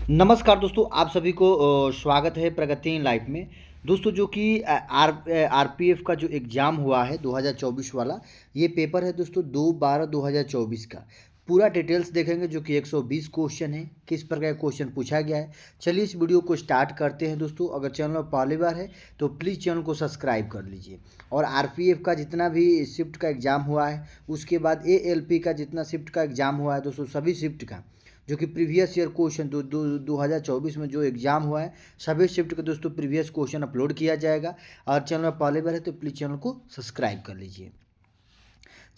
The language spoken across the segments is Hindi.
नमस्कार दोस्तों, आप सभी को स्वागत है प्रगति इन लाइफ में। दोस्तों जो कि आरपीएफ का जो एग्ज़ाम हुआ है 2024 वाला, ये पेपर है दोस्तों 2/12/2024 का। पूरा डिटेल्स देखेंगे जो कि 120 क्वेश्चन है, किस प्रकार का क्वेश्चन पूछा गया है। चलिए इस वीडियो को स्टार्ट करते हैं दोस्तों। अगर चैनल में पहली बार है तो प्लीज़ चैनल को सब्सक्राइब कर लीजिए। और आरपीएफ का जितना भी शिफ्ट का एग्ज़ाम हुआ है, उसके बाद एएलपी का जितना शिफ्ट का एग्ज़ाम हुआ है दोस्तों, सभी शिफ्ट का जो कि प्रीवियस ईयर क्वेश्चन 2024 में जो एग्ज़ाम हुआ है, सभी शिफ्ट के दोस्तों प्रीवियस क्वेश्चन अपलोड किया जाएगा। और चैनल में पहले बार है तो प्लीज़ चैनल को सब्सक्राइब कर लीजिए।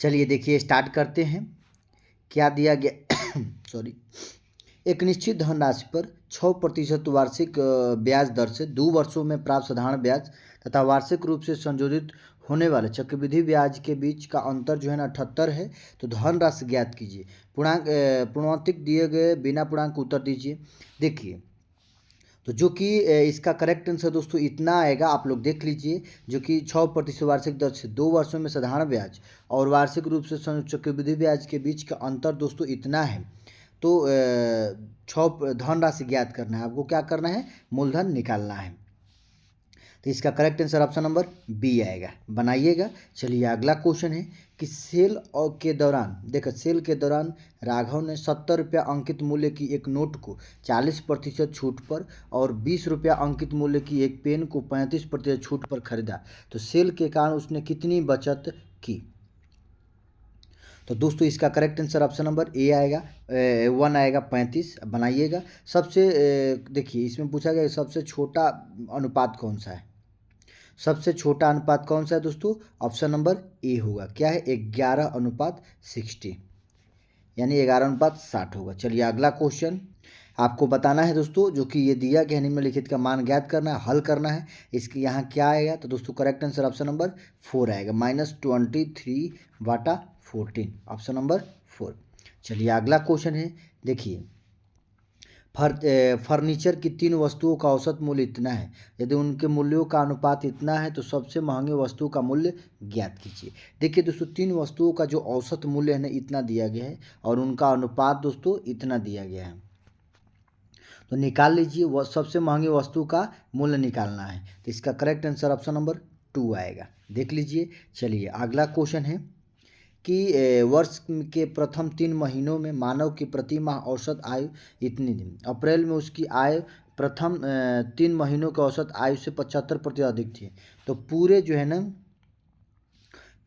चलिए देखिए स्टार्ट करते हैं। क्या दिया गया सॉरी। एक निश्चित धनराशि पर 6% वार्षिक ब्याज दर से 2 वर्षों में प्राप्त साधारण ब्याज तथा वार्षिक रूप से संशोधित होने वाले चक्रवृद्धि ब्याज के बीच का अंतर जो है ना 78 है। तो धनराशि ज्ञात कीजिए। पूर्णांक दिए गए बिना पूर्णांक उत्तर दीजिए। देखिए तो जो कि इसका करेक्ट आंसर दोस्तों इतना आएगा, आप लोग देख लीजिए, जो कि 6% वार्षिक दर से 2 वर्षों में साधारण ब्याज और वार्षिक रूप से चक्रवृद्धि ब्याज के बीच का अंतर दोस्तों इतना है। तो धनराशि ज्ञात करना है, आपको क्या करना है, मूलधन निकालना है। तो इसका correct answer option number B आएगा, बनाइएगा। चलिए अगला क्वेश्चन है कि सेल के दौरान, देखो सेल के दौरान राघव ने 70 रुपया अंकित मूल्य की एक नोट को 40% छूट पर और 20 रुपया अंकित मूल्य की एक पेन को 35% छूट पर खरीदा। तो सेल के कारण उसने कितनी बचत की। तो दोस्तों इसका correct answer option number A आएगा, 1 आएगा, 35 बनाइएगा। सबसे देखिए इसमें पूछा गया सबसे छोटा अनुपात कौन सा है। सबसे छोटा अनुपात कौन सा है दोस्तों, ऑप्शन नंबर ए होगा। क्या है, 11:60, यानी 11:60 होगा। चलिए अगला क्वेश्चन आपको बताना है दोस्तों, जो कि ये दिया गया निम्नलिखित का मान ज्ञात करना है, हल करना है। इसके यहाँ क्या आएगा, तो दोस्तों करेक्ट आंसर ऑप्शन नंबर 4 आएगा, -23/14, ऑप्शन नंबर 4। चलिए अगला क्वेश्चन है, देखिए फर्नीचर की 3 वस्तुओं का औसत मूल्य इतना है, यदि उनके मूल्यों का अनुपात इतना है तो सबसे महंगी वस्तु का मूल्य ज्ञात कीजिए। देखिए दोस्तों 3 वस्तुओं का जो औसत मूल्य है ना इतना दिया गया है और उनका अनुपात दोस्तों इतना दिया गया है। तो निकाल लीजिए, वह सबसे महंगी वस्तु का मूल्य निकालना है। तो इसका करेक्ट आंसर ऑप्शन नंबर 2 आएगा, देख लीजिए। चलिए अगला क्वेश्चन है कि वर्ष के प्रथम 3 महीनों में मानव की प्रति माह औसत आयु इतनी थी। अप्रैल में उसकी आय प्रथम 3 महीनों के औसत आयु से 75% अधिक थी। तो पूरे जो है ना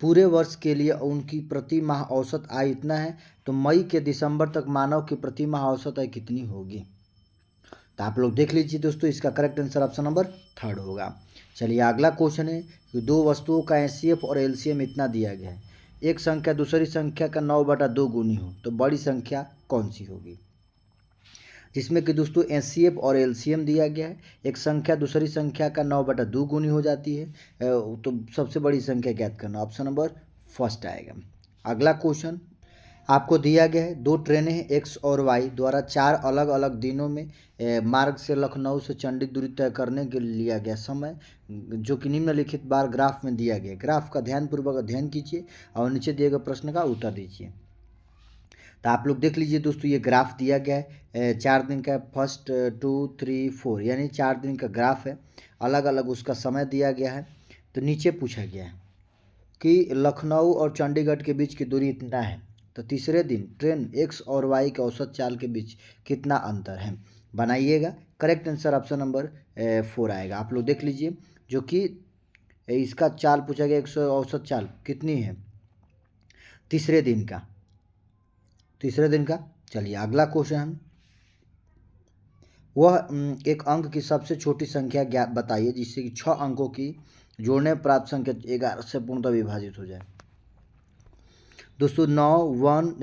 पूरे वर्ष के लिए उनकी प्रति माह औसत आय इतना है। तो मई के दिसंबर तक मानव की प्रति माह औसत आय कितनी होगी। तो आप लोग देख लीजिए दोस्तों, इसका करेक्ट आंसर ऑप्शन नंबर 3 होगा। चलिए अगला क्वेश्चन है कि 2 वस्तुओं का एचसीएफ और एलसीएम इतना दिया गया है। एक संख्या दूसरी संख्या का 9/2 गुनी हो तो बड़ी संख्या कौन सी होगी। जिसमें कि दोस्तों एचसीएफ और एलसीएम दिया गया है, एक संख्या दूसरी संख्या का 9/2 गुनी हो जाती है, तो सबसे बड़ी संख्या ज्ञात करना, ऑप्शन नंबर फर्स्ट आएगा। अगला क्वेश्चन आपको दिया गया है, 2 ट्रेनें एक्स और वाई द्वारा 4 अलग अलग दिनों में मार्ग से लखनऊ से चंडी दूरी तय करने के लिए लिया गया समय, जो कि निम्नलिखित बार ग्राफ में दिया गया। ग्राफ का ध्यानपूर्वक अध्ययन कीजिए और नीचे दिए गए प्रश्न का उत्तर दीजिए। तो आप लोग देख लीजिए दोस्तों, ये ग्राफ दिया गया है 4 दिन का, 1, 2, 3, 4 यानी 4 दिन का ग्राफ है। अलग अलग उसका समय दिया गया है। तो नीचे पूछा गया है कि लखनऊ और चंडीगढ़ के बीच की दूरी इतना है। तो तीसरे दिन ट्रेन एक्स और वाई के औसत चाल के बीच कितना अंतर है, बनाइएगा। करेक्ट आंसर ऑप्शन नंबर 4 आएगा। आप लोग देख लीजिए, जो कि इसका चाल पूछा गया, 100 औसत चाल कितनी है तीसरे दिन का। चलिए अगला क्वेश्चन, वह एक अंक की सबसे छोटी संख्या ज्ञात बताइए जिससे कि 6 अंकों की जोड़ने प्राप्त संख्या 11 से पूर्णतः विभाजित हो जाए। दोस्तों 9, 1,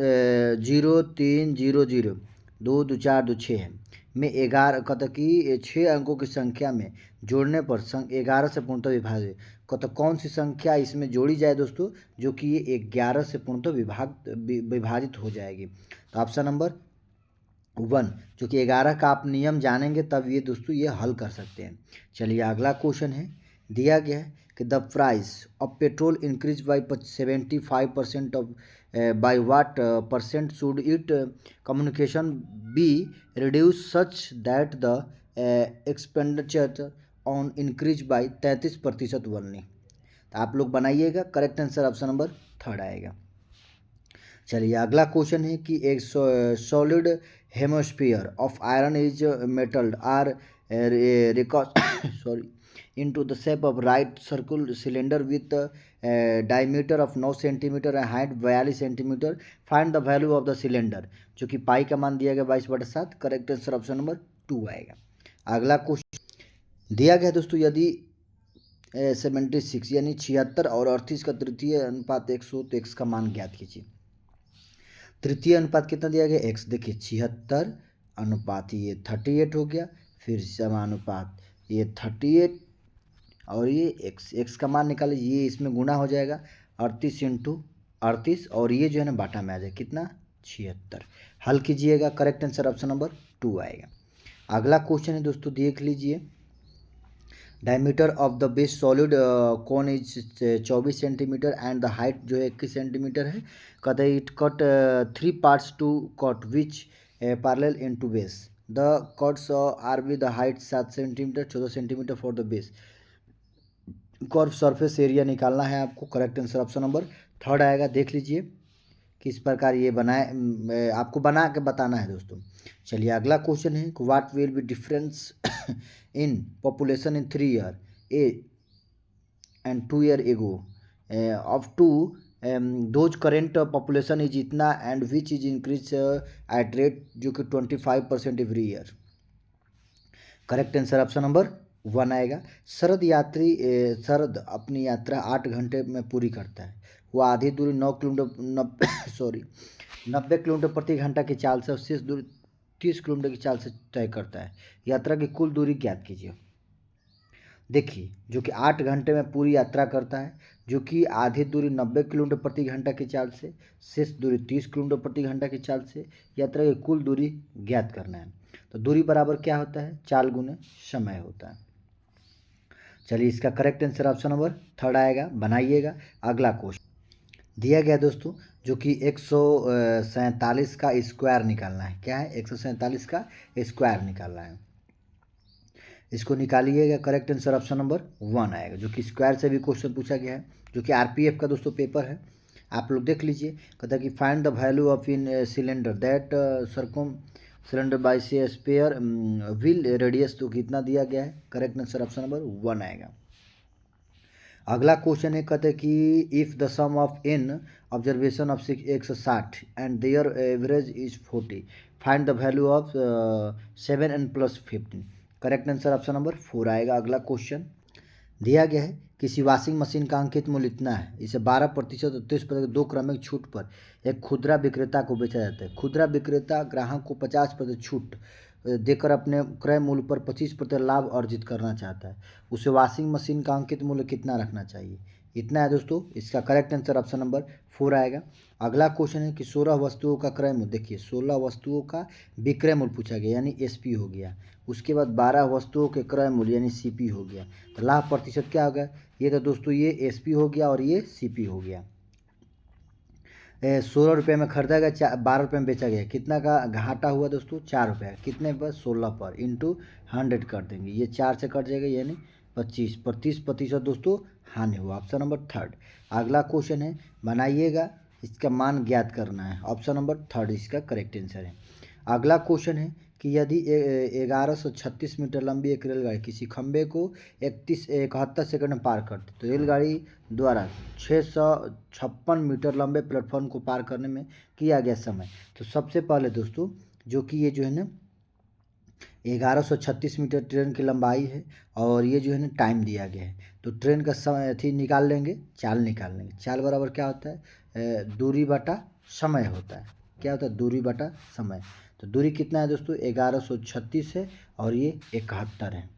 0, 3, 0, 0, 2, 2, 4, 2, 6 है में 11 कत की 6 अंकों की संख्या में जोड़ने पर 11 से पूर्णतः विभाजित, तो कौन सी संख्या इसमें जोड़ी जाए दोस्तों, जो कि ये 11 से पूर्णतः विभाजित हो जाएगी। तो ऑप्शन नंबर 1, जो कि 11 का आप नियम जानेंगे तब ये दोस्तों ये हल कर सकते हैं। चलिए अगला क्वेश्चन है, दिया गया है कि the price of petrol increase by 75% of by what percent should it communication be reduced such that the expenditure on increase by 33% only। तो आप लोग बनाइएगा, correct answer option number third आएगा। चलिए अगला क्वेश्चन है कि एक solid hemisphere of iron is melted are sorry into the shape of right circle cylinder with diameter of 9 centimetre and height 42 centimetre. Find the value of the cylinder, जो कि पाई का मान दिया गया 22/7। करेक्ट आंसर ऑप्शन नंबर 2 आएगा। अगला क्वेश्चन दिया गया दोस्तों, यदि 76 यानी 76 और 38 का तृतीय अनुपात 100 तो x का मान ज्ञात कीजिए। तृतीय अनुपात कितना दिया गया x, देखिए 76 अनुपात ये 38 हो गया, फिर समानुपात ये 38 और ये x का मान निकाले, ये इसमें गुना हो जाएगा 38 इंटू 38 और ये जो है ना बाटा में आ जाए कितना 76। हल कीजिएगा, करेक्ट आंसर ऑप्शन नंबर 2 आएगा। अगला क्वेश्चन है दोस्तों, देख लीजिए। Diameter of the base solid cone is 24 centimetre and the height जो है 21 सेंटीमीटर है। कहते हैं it cut 3 parts to cut which parallel into base. The cuts are with the height 7 centimetre 14 centimetre for the base. Curve surface area निकालना है आपको, correct answer option number third आएगा। देख लीजिए किस प्रकार ये बनाए, आपको बना के बताना है दोस्तों। चलिए अगला क्वेश्चन है, what will be difference in population in 3 year a and 2 year ago of to those current population is इतना and which is increase at rate जो कि 25% every year. Correct answer option number 1 आएगा। शरद अपनी यात्रा 8 घंटे में पूरी करता है। वह आधी दूरी 90 किलोमीटर प्रति घंटा की चाल से और शेष दूरी 30 किलोमीटर की चाल से तय करता है। यात्रा की कुल दूरी ज्ञात कीजिए। देखिए जो कि 8 घंटे में पूरी यात्रा करता है, जो कि आधी दूरी 90 किलोमीटर प्रति घंटा की चाल से, शेष दूरी 30 किलोमीटर प्रति घंटा की चाल से, यात्रा की कुल दूरी ज्ञात करना है। तो दूरी बराबर क्या होता है, चाल गुने समय होता है। चलिए इसका correct answer option number third आएगा, बनाइएगा। अगला क्वेश्चन दिया गया दोस्तों, जो कि 147 का स्क्वायर निकालना है। क्या है, 147 का स्क्वायर निकालना है। इसको निकालिएगा, करेक्ट आंसर ऑप्शन नंबर 1 आएगा, जो कि स्क्वायर से भी क्वेश्चन पूछा गया है, जो कि आरपीएफ का दोस्तों पेपर है। आप लोग देख लीजिए। कहता है कि find the value of in cylinder that सरकम सिलेंडर बाई से स्पेयर व्हील रेडियस, तो कितना दिया गया है। करेक्ट आंसर ऑप्शन नंबर 1 आएगा। अगला क्वेश्चन है, कहते हैं कि if the sum of n observation of 160 and their average is 40 find the value of 7n + 15। Correct answer option number 4 आएगा। अगला क्वेश्चन दिया गया है, किसी वॉशिंग मशीन का अंकित मूल्य इतना है, इसे 12% और 30% 2 क्रमिक छूट पर एक खुदरा विक्रेता को बेचा जाता है। खुदरा विक्रेता ग्राहक को 50% छूट देकर अपने क्रय मूल्य पर 25% लाभ अर्जित करना चाहता है। उसे वॉशिंग मशीन का अंकित मूल्य कितना रखना चाहिए। इतना है दोस्तों। इसका करेक्ट आंसर ऑप्शन नंबर 4 आएगा। अगला क्वेश्चन है कि 16 वस्तुओं का क्रय मूल्य, देखिए 16 वस्तुओं का विक्रय मूल्य पूछा गया यानी एसपी हो गया। उसके बाद 12 वस्तुओं के क्रय मूल्य यानी सीपी हो गया। तो लाभ प्रतिशत क्या होगा, ये तो दोस्तों ये एसपी हो गया और ये सीपी हो गया। 16 रुपये में खरीदा गया, 12 रुपये में बेचा गया, कितना का घाटा हुआ दोस्तों, 4 रुपये। कितने पर, 16 पर इंटू 100 कर देंगे, ये 4 से कट जाएगा यानी 25 पर 30% दोस्तों हानि हुआ। Option number third. अगला क्वेश्चन है, बनाइएगा, इसका मान ज्ञात करना है। ऑप्शन नंबर थर्ड इसका करेक्ट आंसर है। अगला क्वेश्चन है कि यदि 1136 मीटर लंबी एक रेलगाड़ी किसी खंभे को 71 सेकंड में पार करती, तो रेलगाड़ी द्वारा 656 मीटर लंबे प्लेटफॉर्म को पार करने में किया गया समय। तो सबसे पहले दोस्तों जो कि ये जो है ना 1136 मीटर ट्रेन की लंबाई है और ये जो है ना टाइम दिया गया है, तो ट्रेन का समय थी निकाल लेंगे, चाल निकाल लेंगे। चाल बराबर क्या होता है, दूरी बटा समय होता है। क्या होता है, दूरी बटा समय। तो दूरी कितना है दोस्तों, 1136 है और ये 71 है।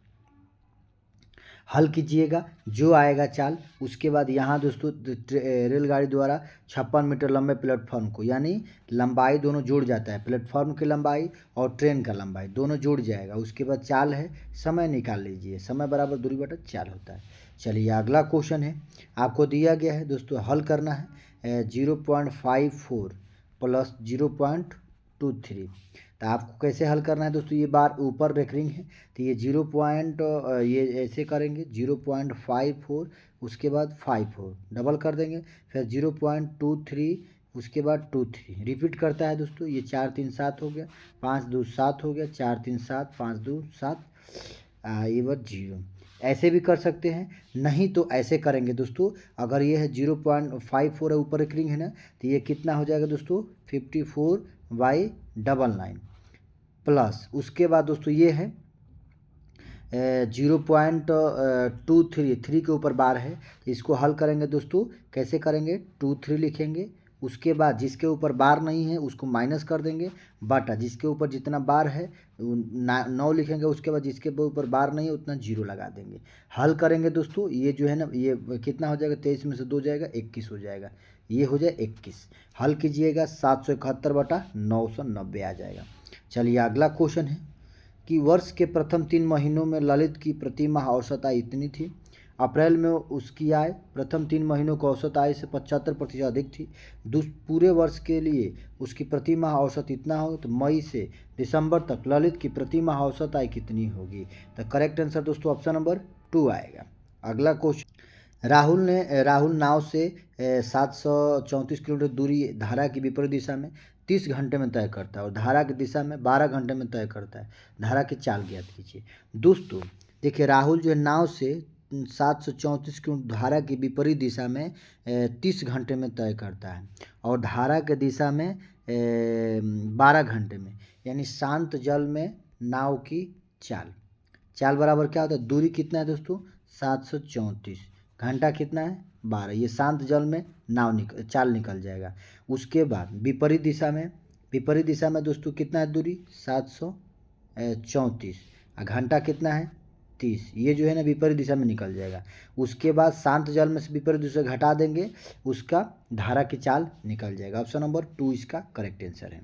हल कीजिएगा, जो आएगा चाल। उसके बाद यहाँ दोस्तों रेलगाड़ी द्वारा 56 मीटर लंबे प्लेटफॉर्म को, यानी लंबाई दोनों जुड़ जाता है, प्लेटफॉर्म की लंबाई और ट्रेन का लंबाई दोनों जुड़ जाएगा। उसके बाद चाल है, समय निकाल लीजिए, समय बराबर दूरी बटा चाल होता है। चलिए अगला क्वेश्चन है, आपको दिया गया है दोस्तों, हल करना है। 0.54 प्लस 0.23। तो आपको कैसे हल करना है दोस्तों, ये बार ऊपर रेकरिंग है तो ये ये ऐसे करेंगे 0.54, उसके बाद 54 डबल कर देंगे, फिर 0.23, उसके बाद 23 रिपीट करता है दोस्तों। ये 4 3 7 हो गया, 5 2 7 हो गया, 4 3 7, 5 2 7, ये बार 0। ऐसे भी कर सकते हैं, नहीं तो ऐसे करेंगे दोस्तों। अगर ये है 0.54 है ऊपर रेकरिंग है ना, तो ये कितना हो जाएगा दोस्तों 54/99 प्लस, उसके बाद दोस्तों ये है 0.23, थ्री के ऊपर बार है, इसको हल करेंगे दोस्तों। कैसे करेंगे, 23 लिखेंगे, उसके बाद जिसके ऊपर बार नहीं है उसको माइनस कर देंगे, बटा जिसके ऊपर जितना बार है 9 लिखेंगे, उसके बाद जिसके ऊपर बार नहीं है उतना 0 लगा देंगे। हल करेंगे दोस्तों, ये जो है ना ये कितना हो जाएगा, 23 में से 2 जाएगा 21 हो जाएगा, ये हो जाए 21। हल कीजिएगा 771/990 आ जाएगा। चलिए अगला क्वेश्चन है कि वर्ष के प्रथम 3 महीनों में ललित की प्रति माह औसत आय इतनी थी। अप्रैल में उसकी आय प्रथम 3 महीनों को औसत आय से 75% अधिक थी। पूरे वर्ष के लिए उसकी प्रति माह औसत इतना हो तो मई से दिसंबर तक ललित की प्रति माह औसत आय कितनी होगी। तो करेक्ट आंसर दोस्तों ऑप्शन नंबर 2 आएगा। अगला क्वेश्चन, राहुल नाव से 734 किलोमीटर दूरी धारा की विपरीत दिशा में 30 घंटे में तय करता है और धारा की दिशा में 12 घंटे में तय करता है। धारा की चाल ज्ञात कीजिए। दोस्तों देखिए, राहुल जो है नाव से 734 किलोमीटर धारा की विपरीत दिशा में 30 घंटे में तय करता है और धारा के दिशा में 12 घंटे में, यानी शांत जल में नाव की चाल बराबर क्या होता है, दूरी कितना है दोस्तों 734, घंटा कितना है 12, ये शांत जल में चाल निकल जाएगा। उसके बाद विपरीत दिशा में दोस्तों कितना है दूरी 734, घंटा कितना है 30, ये जो है ना विपरीत दिशा में निकल जाएगा। उसके बाद शांत जल में से विपरीत दिशा घटा देंगे, उसका धारा की चाल निकल जाएगा। ऑप्शन नंबर 2 इसका करेक्ट आंसर है।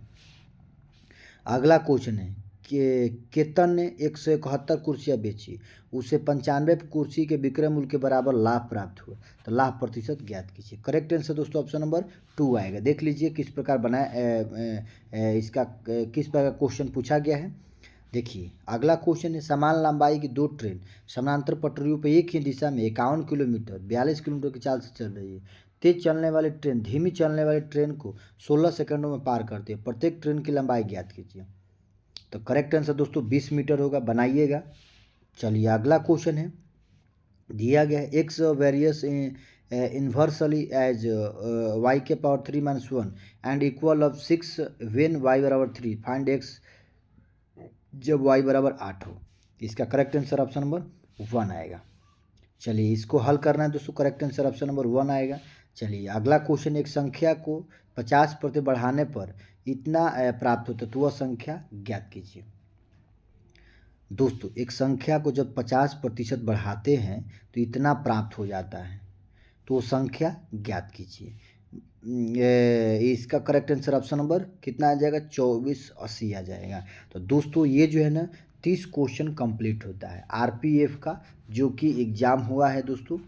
अगला क्वेश्चन है कि केतन ने 171 कुर्सियाँ बेची, उसे 95 कुर्सी के विक्रय मूल्य के बराबर लाभ प्राप्त हुआ, तो लाभ प्रतिशत ज्ञात कीजिए। करेक्ट आंसर दोस्तों ऑप्शन नंबर 2 आएगा। देख लीजिए किस प्रकार बनाया, इसका किस प्रकार क्वेश्चन पूछा गया है। देखिए अगला क्वेश्चन है, समान लंबाई की 2 ट्रेन समानांतर पटरियों पर एक ही दिशा में 51 किलोमीटर 42 किलोमीटर की चाल से चल रही है। तेज चलने वाली ट्रेन धीमी चलने वाली ट्रेन को 16 सेकंडों में पार करती है। प्रत्येक ट्रेन की लंबाई ज्ञात कीजिए। तो करेक्ट आंसर दोस्तों 20 मीटर होगा, बनाइएगा। चलिए अगला क्वेश्चन है, दिया गया है x varies inversely as y के power 3-1 and equal of 6 when y बराबर 3, फाइंड x जब y बराबर 8 हो। इसका करेक्ट आंसर ऑप्शन नंबर 1 आएगा। चलिए इसको हल करना है दोस्तों, करेक्ट आंसर ऑप्शन नंबर 1 आएगा। चलिए अगला क्वेश्चन, एक संख्या को 50% बढ़ाने पर इतना प्राप्त होता है तो वह संख्या ज्ञात कीजिए। दोस्तों एक संख्या को जब 50% बढ़ाते हैं तो इतना प्राप्त हो जाता है, तो वो संख्या ज्ञात कीजिए। इसका करेक्ट आंसर ऑप्शन नंबर कितना आ जाएगा 2480 आ जाएगा। तो दोस्तों ये जो है ना 30 क्वेश्चन कंप्लीट होता है आरपीएफ का, जो कि एग्ज़ाम हुआ है दोस्तों।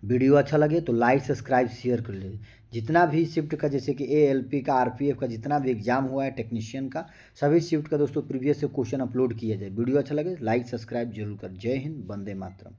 वीडियो अच्छा लगे तो लाइक सब्सक्राइब शेयर कर ले। जितना भी शिफ्ट का, जैसे कि एएलपी का आरपीएफ का जितना भी एग्जाम हुआ है टेक्नीशियन का, सभी शिफ्ट का दोस्तों प्रीवियस से क्वेश्चन अपलोड किया जाए। वीडियो अच्छा लगे लाइक सब्सक्राइब जरूर कर। जय हिंद, वंदे मातरम।